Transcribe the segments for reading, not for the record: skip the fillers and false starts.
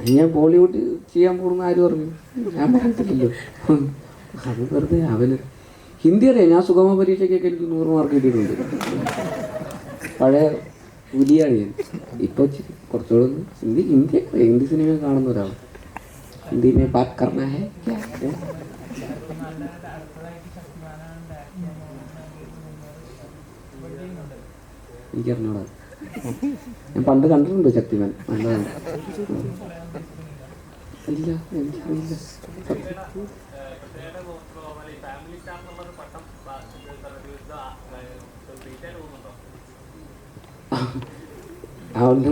ഞാൻ ബോളിവുഡ് ചെയ്യാൻ പോകുന്ന ആര് പറഞ്ഞു? ഞാൻ പറഞ്ഞിട്ടില്ലല്ലോ. അത് വെറുതെ അവന് ഹിന്ദി അറിയാം. ഞാൻ സുഗമ പരീക്ഷയ്ക്കൊക്കെ എനിക്ക് 100 മാർക്ക് കിട്ടിയിട്ടുണ്ട്. പഴയ പുലിയാണ് ഞാൻ. ഇപ്പോൾ കുറച്ചുകൂടെ ഹിന്ദി സിനിമ കാണുന്ന ഒരാൾ. ഹിന്ദി മേ ബാത് കർണ ഹൈ ക്യാ? എനിക്കറിഞ്ഞൂടാ. ഞാൻ പണ്ട് കണ്ടിട്ടുണ്ട് ശക്തിമാൻ. നല്ലതാണ്. ഇല്ല, എനിക്കറിയില്ല.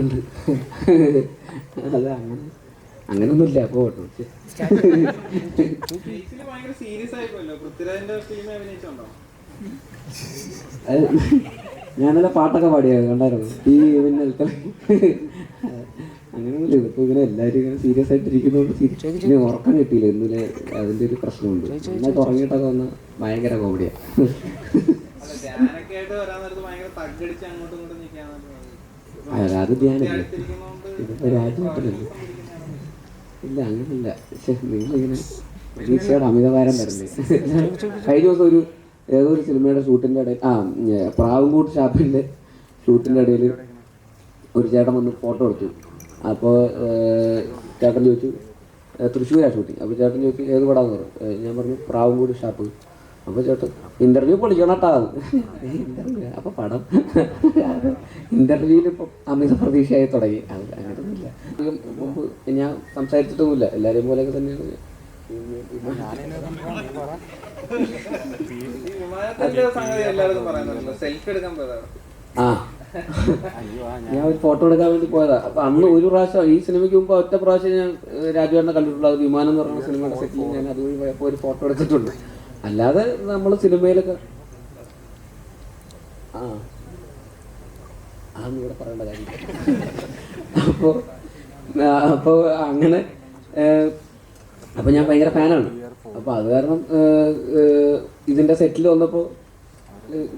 ഉണ്ട്. അത് അങ്ങനൊന്നുമില്ല. അപ്പോൾ ഞാനല്ല പാട്ടൊക്കെ പാടിയത് കണ്ടായിരുന്നു. ഈ പിന്നെ അങ്ങനെയൊന്നുമില്ല. ഇതിപ്പോൾ ഇങ്ങനെ എല്ലാവരും ഇങ്ങനെ സീരിയസ് ആയിട്ടിരിക്കുന്നതുകൊണ്ട് ഇനി ഉറക്കം കിട്ടിയില്ല. ഇന്നലെ അതിൻ്റെ ഒരു പ്രശ്നമുണ്ട്. നന്നായിട്ട് ഉറങ്ങിയിട്ടൊക്കെ വന്ന് ഭയങ്കര കോമഡിയാണ്. അത് ധ്യാനമില്ല. ഇതിപ്പോൾ രാജ്യമായിട്ടല്ലോ. ഇല്ല, അങ്ങനെയില്ല. പക്ഷെ നിങ്ങളിങ്ങനെ പരീക്ഷയുടെ അമിതഭാരം വരണ്ടേ. കഴിഞ്ഞ ദിവസം ഏതോ ഒരു സിനിമയുടെ ഷൂട്ടിൻ്റെ ഇടയിൽ പ്രാവുംകൂട്ട് ഷാപ്പിൻ്റെ ഷൂട്ടിൻ്റെ ഇടയിൽ ഒരു ചേട്ടൻ വന്ന് ഫോട്ടോ എടുത്തു. അപ്പോൾ ചേട്ടൻ ചോദിച്ചു തൃശ്ശൂരാണ് ഷൂട്ടിങ്. അപ്പോൾ ചേട്ടൻ ചോദിച്ചു ഏത് പടാന്ന് പറഞ്ഞു. ഞാൻ പറഞ്ഞു പ്രാവുംകൂട്ട് ഷാപ്പ്. അപ്പോൾ ചേട്ടൻ ഇൻ്റർവ്യൂ പൊളിക്കണട്ടാ. ഇൻ്റർവ്യൂ അപ്പോൾ പടം ഇൻ്റർവ്യൂവിൽ ഇപ്പം അമിത പ്രതീക്ഷയായി തുടങ്ങി. അത് അങ്ങനെയൊന്നുമില്ല. മുമ്പ് ഞാൻ സംസാരിച്ചിട്ടൊന്നുമില്ല. എല്ലാവരെയും പോലെയൊക്കെ തന്നെയാണ്. ഞാൻ ഒരു ഫോട്ടോ എടുക്കാൻ വേണ്ടി പോയതാ. അപ്പൊ അന്ന് ഒരു പ്രാവശ്യം ഈ സിനിമയ്ക്ക് മുമ്പ് ഒറ്റ പ്രാവശ്യം ഞാൻ രാജുവേട്ടനെ കണ്ടിട്ടുള്ളൂ. അത് വിമാനം എന്ന് പറയുന്ന സിനിമയുടെ സെറ്റിൽ ഞാൻ അതുവഴി പോയപ്പോൾ ഒരു ഫോട്ടോ എടുത്തിട്ടുണ്ട്. അല്ലാതെ നമ്മൾ സിനിമയിലൊക്കെ അതൊന്നും ഇവിടെ പറയേണ്ട കാര്യം. അപ്പോൾ അങ്ങനെ അപ്പോൾ ഞാൻ ഭയങ്കര ഫാനാണ്. അപ്പോൾ അത് കാരണം ഇതിൻ്റെ സെറ്റിൽ വന്നപ്പോൾ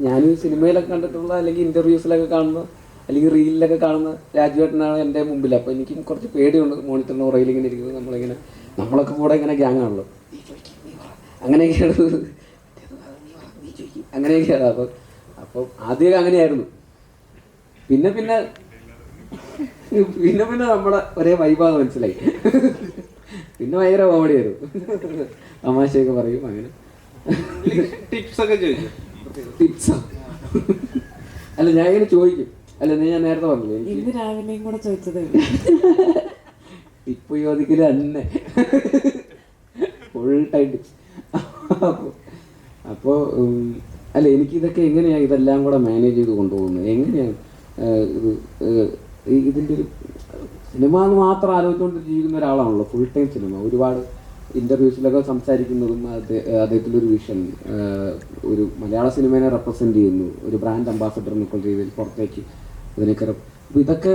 ഞാനും സിനിമയിലൊക്കെ കണ്ടിട്ടുള്ള അല്ലെങ്കിൽ ഇൻ്റർവ്യൂസിലൊക്കെ കാണുന്ന അല്ലെങ്കിൽ റീലിലൊക്കെ കാണുന്ന രാജുവേട്ടനാണ് എൻ്റെ മുമ്പിൽ. അപ്പോൾ എനിക്കും കുറച്ച് പേടിയുണ്ട്. മോണിറ്ററിന് പുറകിൽ ഇങ്ങനെ ഇരിക്കുന്നത്. നമ്മളൊക്കെ കൂടെ ഇങ്ങനെ ഗ്യാങ് ആണല്ലോ. അങ്ങനെയൊക്കെയാണ്. അപ്പോൾ ആദ്യമൊക്കെ അങ്ങനെയായിരുന്നു. പിന്നെ നമ്മുടെ ഒരേ വൈബാന്ന് മനസ്സിലായി. പിന്നെ ഭയങ്കര കോമഡിയായിരുന്നു. തമാശയൊക്കെ പറയും. അങ്ങനെ ടിപ്സോ അല്ല, ഞാൻ ഇങ്ങനെ ചോദിക്കും. അല്ല, ഞാൻ നേരത്തെ പറഞ്ഞില്ലേ ഇന്ന് രാവിലെയും കൂടെ ചോദിച്ചത് ടിപ്പ് ചോദിക്കല് തന്നെ ഫുൾ ടൈം ടിപ്സ്. അപ്പോൾ അല്ല, എനിക്കിതൊക്കെ എങ്ങനെയാണ് ഇതെല്ലാം കൂടെ മാനേജ് ചെയ്ത് കൊണ്ടുപോകുന്നത്? എങ്ങനെയാണ് ഇതിൻ്റെ ഒരു സിനിമ എന്ന് മാത്രം ആലോചിച്ചുകൊണ്ട് ജീവിക്കുന്ന ഒരാളാണല്ലോ. Full time cinema. ഒരുപാട് ഇൻ്റർവ്യൂസിലൊക്കെ സംസാരിക്കുന്നതും അദ്ദേഹത്തിൻ്റെ ഒരു വിഷൻ, ഒരു മലയാള സിനിമയെ റെപ്രസെൻ്റ് ചെയ്യുന്നു, ഒരു ബ്രാൻഡ് അംബാസഡർ എന്നൊക്കെ രീതിയിൽ പുറത്തേക്ക് ഇതിനൊക്കെ. അപ്പോൾ ഇതൊക്കെ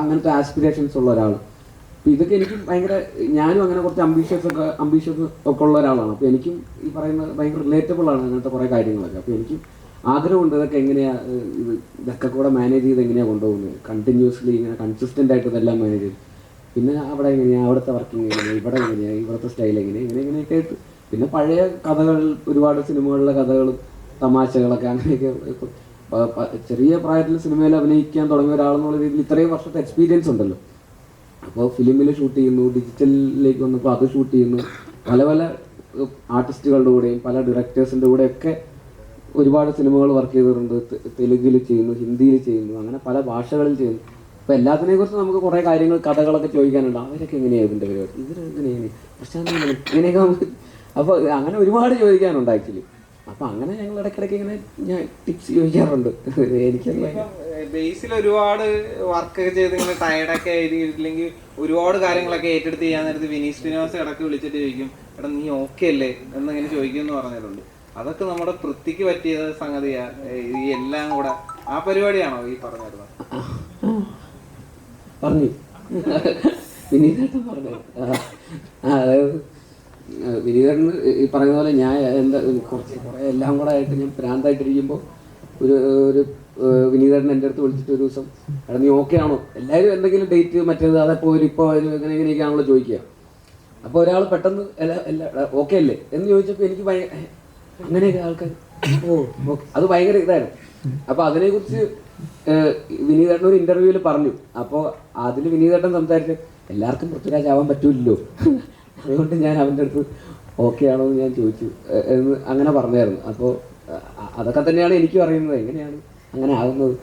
അങ്ങനത്തെ ആസ്പിറേഷൻസ് ഉള്ള ഒരാൾ. അപ്പോൾ ഇതൊക്കെ എനിക്ക് ഭയങ്കര, ഞാനും അങ്ങനെ കുറച്ച് അംബീഷ്യസ് ഒക്കെ ഉള്ള ഒരാളാണ്. അപ്പോൾ എനിക്കും ഈ പറയുന്ന ഭയങ്കര റിലേറ്റബിളാണ് അങ്ങനത്തെ കുറേ കാര്യങ്ങളൊക്കെ. അപ്പോൾ എനിക്കും ആഗ്രഹമുണ്ട് ഇതൊക്കെ എങ്ങനെയാണ് ഇതൊക്കെ കൂടെ മാനേജ് ചെയ്ത് എങ്ങനെയാണ് കൊണ്ടുപോകുന്നത്. കണ്ടിന്യൂസ്ലി ഇങ്ങനെ കൺസിസ്റ്റൻ്റ് ആയിട്ട് ഇതെല്ലാം മാനേജ് ചെയ്ത്, പിന്നെ അവിടെ എങ്ങനെയാണ്, അവിടുത്തെ വർക്കിംഗ് എങ്ങനെയാണ്, ഇവിടെ എങ്ങനെയാണ്, ഇവിടുത്തെ സ്റ്റൈൽ ഇങ്ങനെയൊക്കെ ആയിട്ട്. പിന്നെ പഴയ കഥകൾ, ഒരുപാട് സിനിമകളിലെ കഥകളും തമാശകളൊക്കെ അങ്ങനെയൊക്കെ. ഇപ്പോൾ ചെറിയ പ്രായത്തിൽ സിനിമയിൽ അഭിനയിക്കാൻ തുടങ്ങിയ ഒരാളെന്നുള്ള രീതിയിൽ ഇത്രയും വർഷത്തെ എക്സ്പീരിയൻസ് ഉണ്ടല്ലോ. അപ്പോൾ ഫിലിമിൽ ഷൂട്ട് ചെയ്യുന്നു, ഡിജിറ്റലിലേക്ക് വന്നപ്പോൾ അത് ഷൂട്ട് ചെയ്യുന്നു, പല ആർട്ടിസ്റ്റുകളുടെ കൂടെയും പല ഡയറക്ടേഴ്സിൻ്റെ കൂടെയൊക്കെ ഒരുപാട് സിനിമകൾ വർക്ക് ചെയ്തിട്ടുണ്ട്. തെലുങ്കിൽ ചെയ്യുന്നു, ഹിന്ദിയിൽ ചെയ്യുന്നു, അങ്ങനെ പല ഭാഷകളിൽ ചെയ്യുന്നു. അപ്പോൾ എല്ലാത്തിനെക്കുറിച്ച് നമുക്ക് കുറേ കാര്യങ്ങൾ, കഥകളൊക്കെ ചോദിക്കാനുണ്ട്. അവരൊക്കെ എങ്ങനെയാണ് ഇതിൻ്റെ പരിപാടി, ഇവരെങ്ങനെയാണ് പ്രശ്നം, ഇങ്ങനെയൊക്കെ നമുക്ക്. അപ്പോൾ അങ്ങനെ ഒരുപാട് ചോദിക്കാനുണ്ട് ആക്ച്വലി. അപ്പോൾ അങ്ങനെ ഞങ്ങൾ ഇടയ്ക്കിടയ്ക്ക് ഇങ്ങനെ ഞാൻ ടിപ്സ് ചോദിക്കാറുണ്ട്. എനിക്ക് ബേസിൽ ഒരുപാട് വർക്കൊക്കെ ചെയ്ത് ഇങ്ങനെ ടയർഡൊക്കെ എഴുതിയിട്ടില്ലെങ്കിൽ ഒരുപാട് കാര്യങ്ങളൊക്കെ ഏറ്റെടുത്ത് ചെയ്യാൻ നേരത്ത് വിനീത് ശ്രീനിവാസൻ ഇടയ്ക്ക് വിളിച്ചിട്ട് ചോദിക്കും, എടാ നീ ഓക്കെ അല്ലേ എന്നിങ്ങനെ ചോദിക്കുമെന്ന് പറഞ്ഞിട്ടുണ്ട്. അതൊക്കെ നമ്മുടെ വൃത്തിക്ക് പറ്റിയ സംഗതിയാ. ഈ എല്ലാം കൂടെ ആ പരിപാടിയാണോ ഈ പറഞ്ഞിരുന്നത്? പറഞ്ഞു വിനീതേട്ടൻ പറഞ്ഞു. അതായത് വിനീതേട്ടൻ ഈ പറയുന്ന പോലെ ഞാൻ കുറേ എല്ലാം കൂടെ ആയിട്ട് ഞാൻ ഭ്രാന്തായിട്ടിരിക്കുമ്പോൾ ഒരു വിനീതേട്ടൻ എൻ്റെ അടുത്ത് വിളിച്ചിട്ട് ഒരു ദിവസം എടാ നീ ഓക്കെ ആണോ, എല്ലാവരും എന്തെങ്കിലും ഡേറ്റ് മറ്റേത് അതപ്പോൾ ഇപ്പോൾ ഇങ്ങനെ ഇങ്ങനെയൊക്കെയാണല്ലോ ചോദിക്കുക. അപ്പോൾ ഒരാൾ പെട്ടെന്ന് ഓക്കെ അല്ലേ എന്ന് ചോദിച്ചപ്പോൾ എനിക്ക് അങ്ങനെയൊക്കെ ആൾക്കാർ ഓക്കെ, അത് ഭയങ്കര ഇതായിരുന്നു. അപ്പോൾ അതിനെക്കുറിച്ച് വിനീതേട്ടൻ ഒരു ഇന്റർവ്യൂവിൽ പറഞ്ഞു. അപ്പോൾ അതിൽ വിനീതേട്ടൻ സംസാരിച്ച് എല്ലാവർക്കും പൃഥ്വിരാജ് ആവാൻ പറ്റൂല്ലോ, അതുകൊണ്ട് ഞാൻ അവൻ്റെ അടുത്ത് ഓക്കെ ആണോ എന്ന് ഞാൻ ചോദിച്ചു എന്ന് അങ്ങനെ പറഞ്ഞായിരുന്നു. അപ്പോൾ അതൊക്കെ തന്നെയാണ് എനിക്കും അറിയുന്നത്, എങ്ങനെയാണ് അങ്ങനെ ആകുന്നത്.